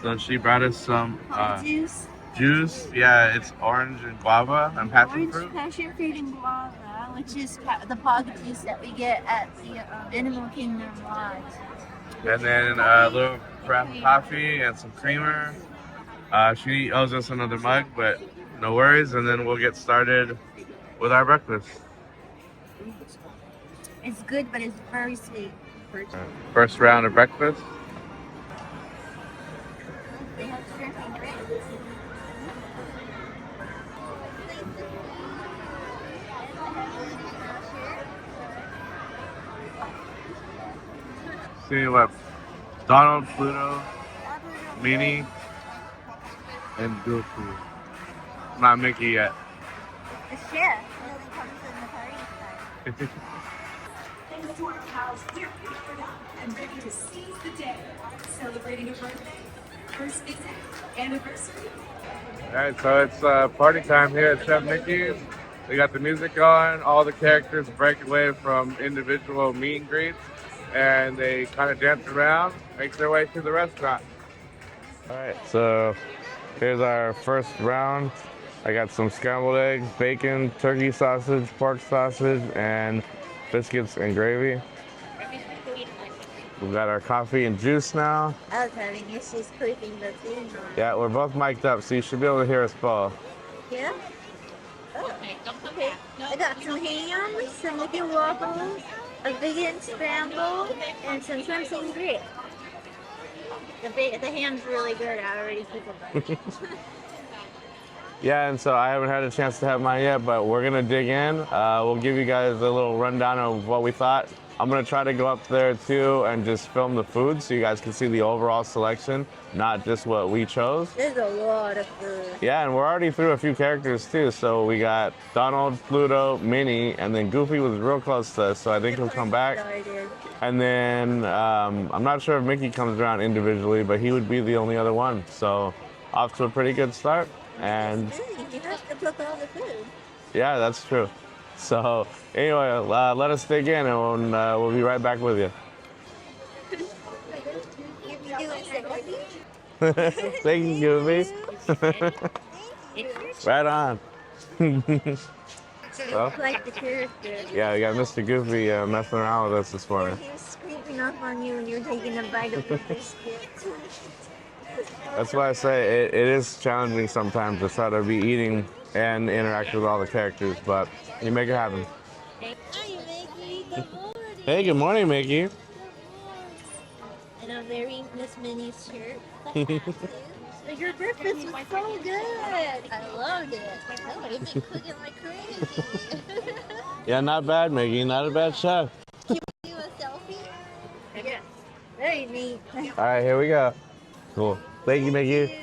So she brought us some Juice. juice. Yeah, it's orange and guava and passion Orange fruit. passion fruit and guava, which is the pog juice that we get at the Animal Kingdom Lodge. And then a little craft coffee and some creamer. She owes us another mug, but no worries. And then we'll get started with our breakfast. It's good, but it's very sweet. First round of breakfast. They have shrimp and grits. See what? Donald, Pluto, Minnie, and Goofy. Not Mickey yet. The chef really comes in the party time. Thanks to our pals, we're powered up and ready to seize the day. Celebrating a birthday, first visit, anniversary. Alright, so it's party time here at Chef Mickey's. They got the music on, all the characters break away from individual meet and greets, and they kind of dance around, make their way to the restaurant. Alright, so here's our first round. I got some scrambled eggs, bacon, turkey sausage, pork sausage, and biscuits and gravy. We've got our coffee and juice now. I was having issues clipping the thing. Yeah, we're both mic'd up, so you should be able to hear us both. Yeah? Oh, okay. I got some ham, some liquid waffles, a vegan scramble, and some shrimp and grits. The ham's really good. I already took a bite. Yeah, and so I haven't had a chance to have mine yet, but we're gonna dig in. We'll give you guys a little rundown of what we thought. I'm gonna try to go up there too and just film the food so you guys can see the overall selection, not just what we chose. There's a lot of food. Yeah, and we're already through a few characters too. So we got Donald, Pluto, Minnie, and then Goofy was real close to us, so I think he'll come back. And then I'm not sure if Mickey comes around individually, but he would be the only other one. So off to a pretty good start. And You have to cook all the food. yeah, that's true. So anyway, let us dig in, and we'll be right back with you. Thank you, Goofy. Right on. Well, Like the character. yeah, we got Mr. Goofy messing around with us this morning. He was creeping up on you when you were taking a bite of the biscuit. That's why I say it is challenging sometimes to try to be eating and interact with all the characters, but you make it happen. Hi, Mickey. Good morning. Hey, good morning, Mickey. And I'm wearing Miss Minnie's shirt. But your breakfast was so good. I loved it. Oh, you've been cooking like crazy. Yeah, not bad, Mickey. Not a bad chef. Can we do a selfie? Yeah. Very neat. All right, here we go. Cool. Thank you, Mickey.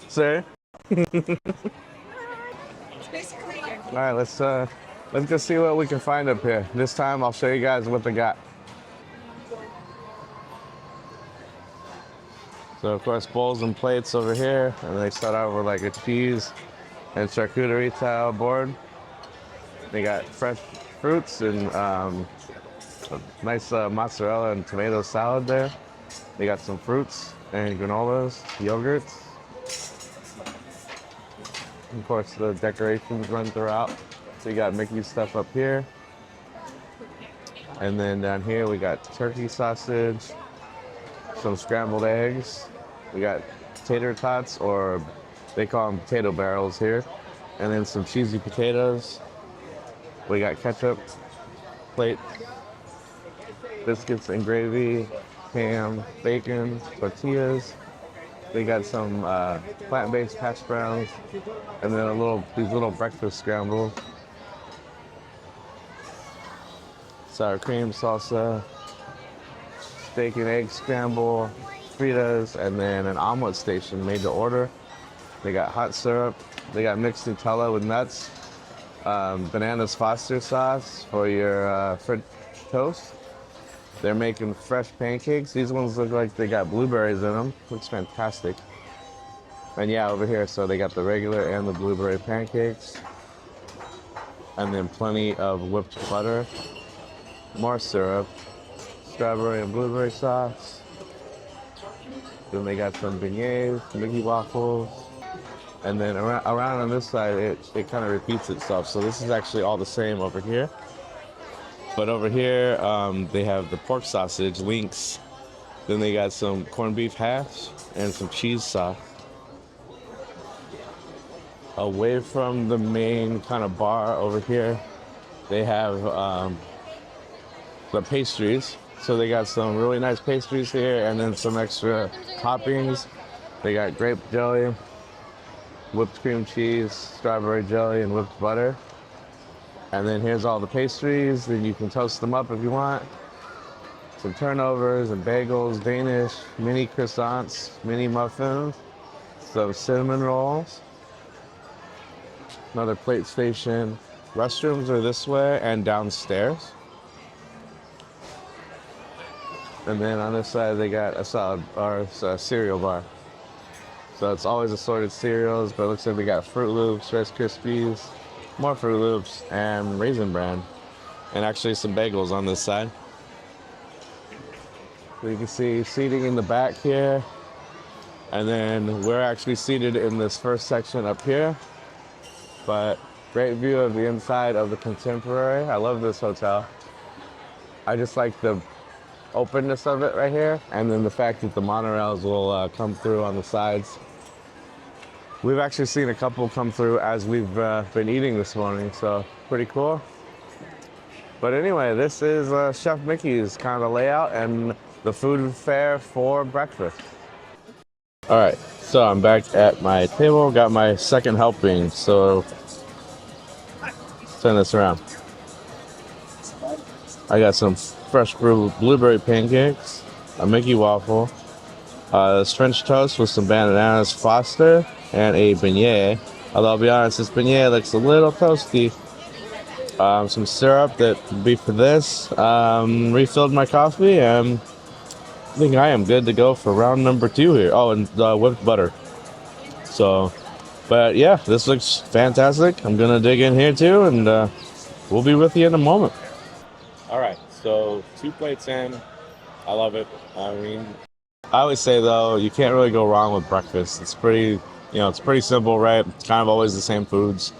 Sir. All right, let's go see what we can find up here. This time, I'll show you guys what they got. So of course, bowls and plates over here, and they start out with like a cheese and charcuterie style board. They got fresh fruits and a nice mozzarella and tomato salad there. They got some fruits and granolas, yogurts. Of course, the decorations run throughout. So you got Mickey stuff up here. And then down here we got turkey sausage, some scrambled eggs. We got tater tots, or they call them potato barrels here. And then some cheesy potatoes. We got ketchup, plate, biscuits and gravy, ham, bacon, tortillas. They got some plant-based hash browns, and then these little breakfast scrambles. Sour cream salsa, steak and egg scramble, fritas, and then an omelet station made to order. They got hot syrup. They got mixed Nutella with nuts, bananas Foster sauce for your French toast. They're making fresh pancakes. These ones look like they got blueberries in them. Looks fantastic. And yeah, over here, so they got the regular and the blueberry pancakes. And then plenty of whipped butter, more syrup, strawberry and blueberry sauce, Then they got some beignets, Mickey waffles. And then around on this side, it kind of repeats itself. So this is actually all the same over here. But over here, they have the pork sausage, links. Then they got some corned beef hash and some cheese sauce. Away from the main kind of bar over here, they have the pastries. So they got some really nice pastries here and then some extra toppings. They got grape jelly, whipped cream cheese, strawberry jelly, and whipped butter. And then here's all the pastries. Then you can toast them up if you want. Some turnovers and bagels, Danish, mini croissants, mini muffins, some cinnamon rolls. Another plate station. Restrooms are this way and downstairs. And then on this side, they got a salad bar, a cereal bar. So it's always assorted cereals, but it looks like we got Fruit Loops, Rice Krispies, more Fruit Loops, and Raisin Bran. And actually some bagels on this side. So you can see seating in the back here. And then we're actually seated in this first section up here. But great view of the inside of the Contemporary. I love this hotel. I just like the openness of it right here, and then the fact that the monorails will come through on the sides. We've actually seen a couple come through as we've been eating this morning, so pretty cool. But anyway, this is Chef Mickey's kind of layout and the food fare for breakfast. All right, so I'm back at my table, got my second helping, so turn this around. I got some fresh brewed blueberry pancakes, a Mickey waffle, this French toast with some bananas Foster, and a beignet. Although I'll be honest, this beignet looks a little toasty. Some syrup that would be for this. Refilled my coffee, and I think I am good to go for round number 2 here. Oh, and whipped butter. So, but yeah, this looks fantastic. I'm gonna dig in here too, and we'll be with you in a moment. All right, so 2 plates in. I love it. I mean, I always say though, you can't really go wrong with breakfast. It's pretty, it's pretty simple, right? It's kind of always the same foods.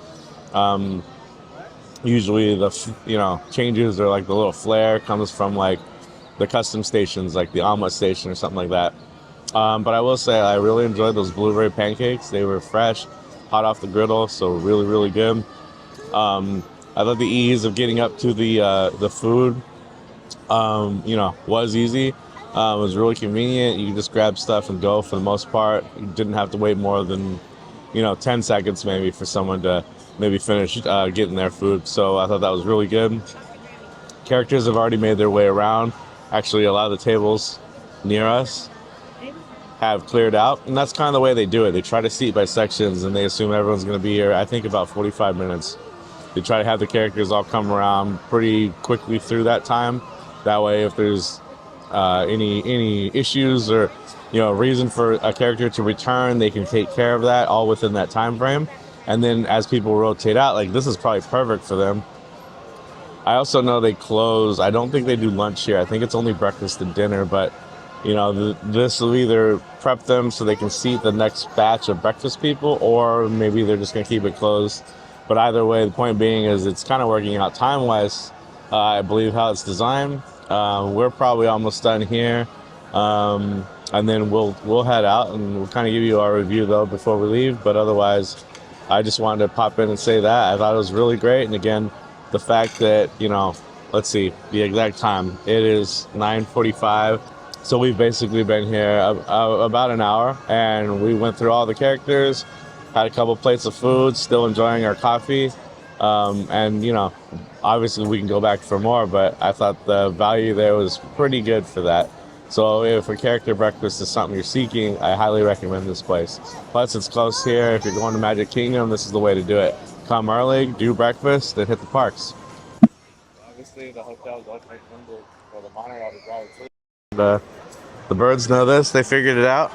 Usually the, changes are like the little flair comes from like the custom stations, like the omelet station or something like that. But I will say I really enjoyed those blueberry pancakes. They were fresh, hot off the griddle, so really, really good. I love the ease of getting up to the food. Was easy. It was really convenient. You could just grab stuff and go for the most part. You didn't have to wait more than, 10 seconds maybe for someone to maybe finish getting their food. So I thought that was really good. Characters have already made their way around. Actually, a lot of the tables near us have cleared out, and that's kind of the way they do it. They try to seat by sections, and they assume everyone's going to be here, I think, about 45 minutes. They try to have the characters all come around pretty quickly through that time. That way, if there's any issues or reason for a character to return, they can take care of that all within that time frame. And then as people rotate out, like this is probably perfect for them. I also know they close. I don't think they do lunch here. I think it's only breakfast and dinner, but this will either prep them so they can seat the next batch of breakfast people, or maybe they're just going to keep it closed. But either way, the point being is it's kind of working out time-wise, I believe, how it's designed. We're probably almost done here, and then we'll head out, and we'll kind of give you our review, though, before we leave. But otherwise, I just wanted to pop in and say that. I thought it was really great. And again, the fact that, let's see, the exact time. It is 9:45. So we've basically been here about an hour, and we went through all the characters, had a couple plates of food, still enjoying our coffee. And, obviously we can go back for more, but I thought the value there was pretty good for that. So if a character breakfast is something you're seeking, I highly recommend this place. Plus, it's close here. If you're going to Magic Kingdom, this is the way to do it. Come early, do breakfast, then hit the parks. Obviously, the hotel's open for the monorail to drive through. The birds know this. They figured it out.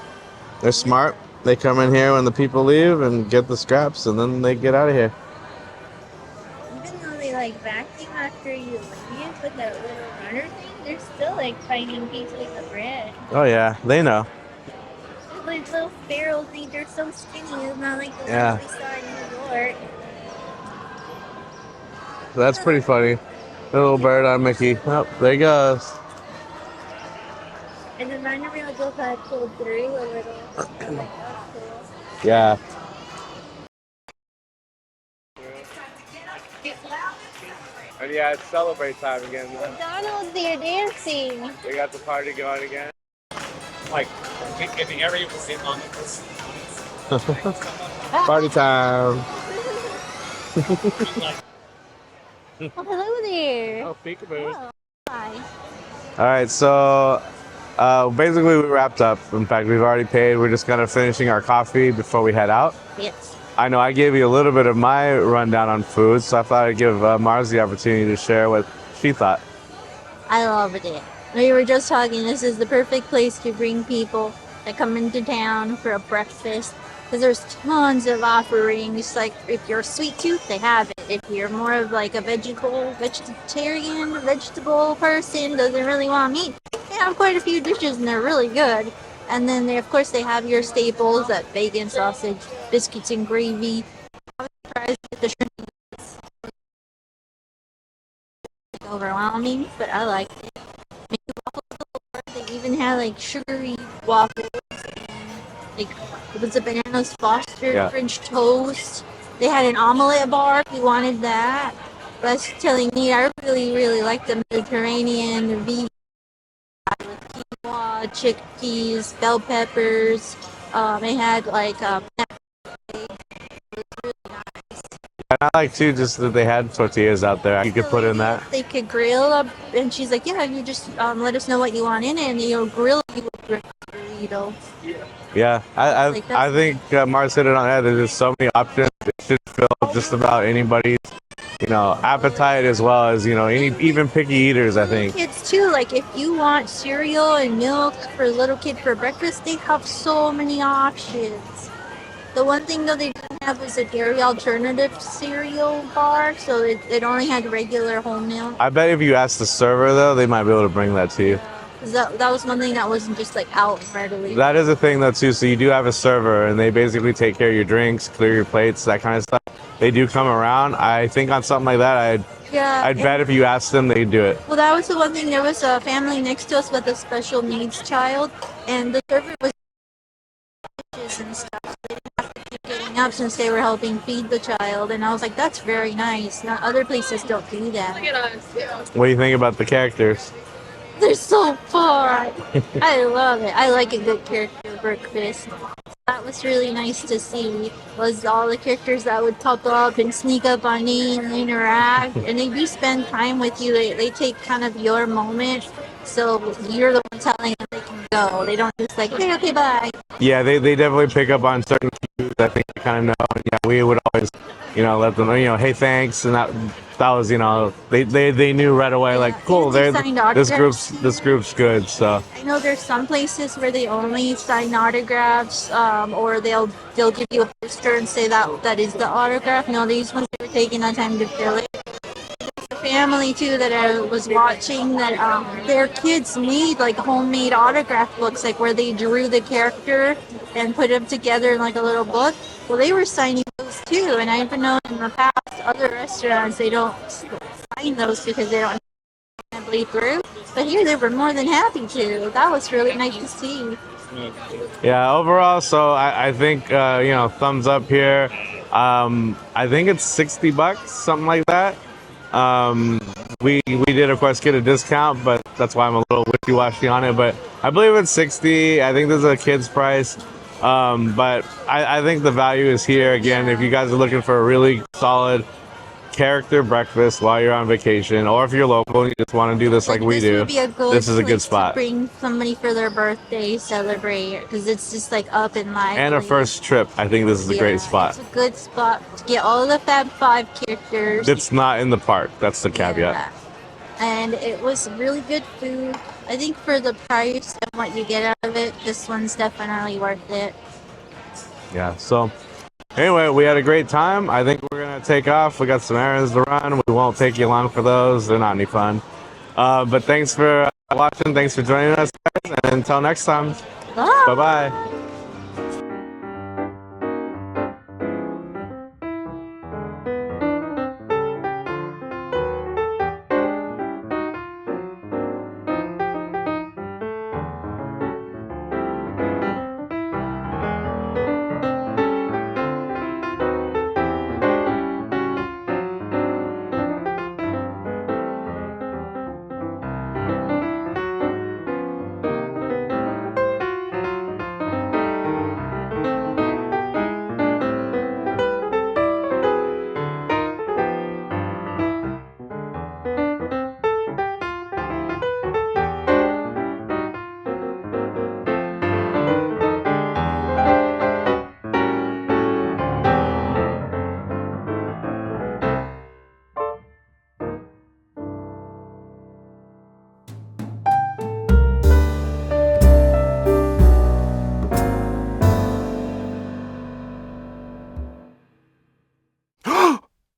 They're smart. They come in here when the people leave and get the scraps, and then they get out of here. Even though they vacuum after you leave with that little runner thing, they're still finding pieces of bread. Oh yeah, they know. barrels. They're so skinny. It's not like the Yeah. ones we saw in New York. So that's pretty funny. The little bird on Mickey. Oh, there he goes. And then mine reminded me of I pulled through a little. I was like, that's cool. Yeah. And yeah, it's celebrate time again. McDonald's, they're dancing. We got the party going again. Like in the area was in on Party time. Oh, hello there. Oh, peekaboo. Oh, hi. All right, so basically we wrapped up. In fact, we've already paid. We're just kind of finishing our coffee before we head out. Yes. I know I gave you a little bit of my rundown on food, so I thought I'd give Mars the opportunity to share what she thought. I loved it. We were just talking, this is the perfect place to bring people that come into town for a breakfast. Because there's tons of offerings. Like if you're a sweet tooth, they have it. If you're more of like a vegetarian, vegetable person, doesn't really want meat, they have quite a few dishes and they're really good. And then they, of course, they have your staples, that bacon, sausage, biscuits and gravy. I was surprised that the shrimp was overwhelming, but I liked it. Maybe waffles galore. They even had like sugary waffles. Like it was a bananas Foster French toast. They had an omelet bar if you wanted that. But I was telling me I really like the Mediterranean, the vegan with quinoa, chickpeas, bell peppers. They had like it was really nice. And I like too just that they had tortillas out there. You could put in that. They could grill up, and she's like, "Yeah, you just let us know what you want in it, and you'll grill you with burrito." Yeah, I think Mars hit it on the head. There's just so many options. It should fill just about anybody's, appetite as well as even picky eaters. I think. Kids too. Like if you want cereal and milk for a little kid for breakfast, they have so many options. The one thing though they didn't have was a dairy alternative cereal bar, so it only had regular whole milk. I bet if you ask the server though, they might be able to bring that to you. Cause that was one thing that wasn't just like out readily. That is a thing though too. So you do have a server, and they basically take care of your drinks, clear your plates, that kind of stuff. They do come around. I think on something like that, I'd bet if you asked them, they'd do it. Well, that was the one thing. There was a family next to us with a special needs child, and the server was dishes and stuff. So they didn't have to keep getting up since they were helping feed the child. And I was like, that's very nice. Not other places don't do that. What do you think about the characters? They're so fun. I love it. I like a good character breakfast. That was really nice to see. Was all the characters that would pop up and sneak up on you and interact, and they do spend time with you. They take kind of your moment, so you're the one telling them they can go. They don't just like, hey, okay, bye. Yeah, they definitely pick up on certain cues. I think they kind of know. And yeah, we would always, let them know, hey, thanks, and that was, they knew right away, like, cool, this group's good. So I know there's some places where they only sign autographs, or they'll give you a poster and say that is the autograph. No, these ones they were taking the time to fill it. There's a family too that I was watching that their kids made like homemade autograph books, like where they drew the character and put them together in like a little book. Well, they were signing those too, and I even know in the past other restaurants they don't sign those because they don't bleed through. But here they were more than happy to. That was really nice to see. Yeah, overall, so I think thumbs up here. I think it's $60, something like that. We did of course get a discount, but that's why I'm a little wishy-washy on it. But I believe it's 60. I think this is a kid's price. But I think the value is here. Again, if you guys are looking for a really solid character breakfast while you're on vacation, or if you're local and you just want to do this like we do, this is a good spot. To bring somebody for their birthday, celebrate, because it's just like up and live. And a first trip, I think this is a great spot. It's a good spot to get all the Fab Five characters. It's not in the park. That's the caveat. Yeah. And it was really good food. I think for the price and what you get out of it, this one's definitely worth it. Yeah, so anyway, we had a great time. I think we're going to take off. We got some errands to run. We won't take you long for those. They're not any fun. But thanks for watching. Thanks for joining us, guys. And until next time, Bye. bye-bye.